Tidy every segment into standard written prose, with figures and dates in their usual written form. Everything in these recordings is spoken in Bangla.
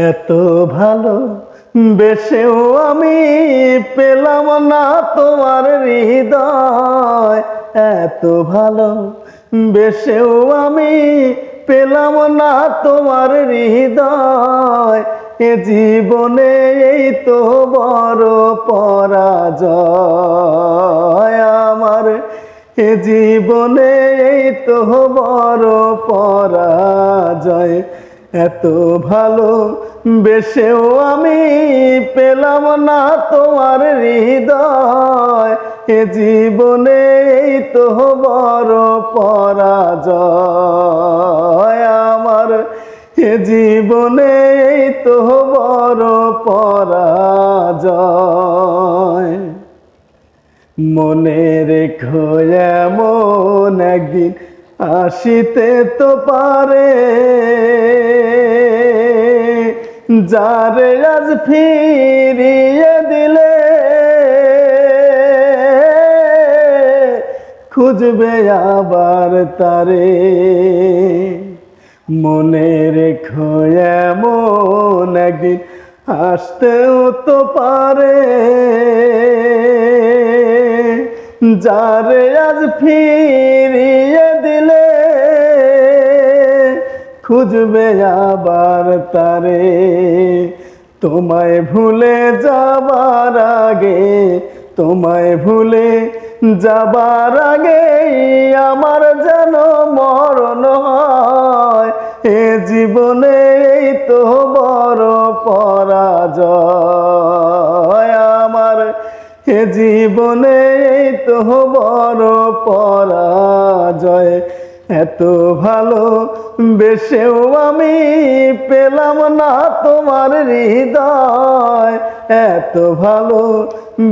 এত ভালো বেশেও আমি পেলাম না তোমার হৃদয়। এত ভালো বেশেও আমি পেলাম না তোমার হৃদয়। এ জীবনে এই তো বড় পরাজয় আমার। এ জীবনে এই তো বড় পরাজয়। এত ভালো বেশেও আমি পেলাম না তোমার হৃদয়। এ জীবনে এই তো বড় পরাজয় আমার। এ জীবনে এই তো বড় পরাজয়। মনে রেখো এমন একদিন আসিতে তো পারে, যারে আজ ফিরিয়ে দিলে খুঁজবে আবার তারে। মনে রেখো এমন একদিন আসতেও তো পারে, যারে আজ ফিরিয়ে দিলে খুঁজবে আবার তারে। তোমায় ভুলে যাবার আগে, তোমায় ভুলে যাবার আগে আমার যেন মরণ হয়। এ জীবনে এই তো বড় পরাজয় আমার। এ জীবনে এই তো বড় পরাজয়। এত ভালো বেশেও আমি পেলাম না তোমার হৃদয়। এত ভালো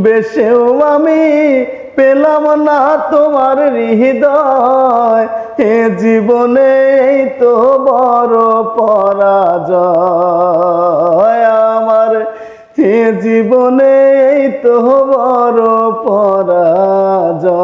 বেশেও আমি পেলাম না তোমার হৃদয়। এ জীবনে এই তো বড় পরাজয় আমার। এ জীবনে এই তো বড় পরাজয়।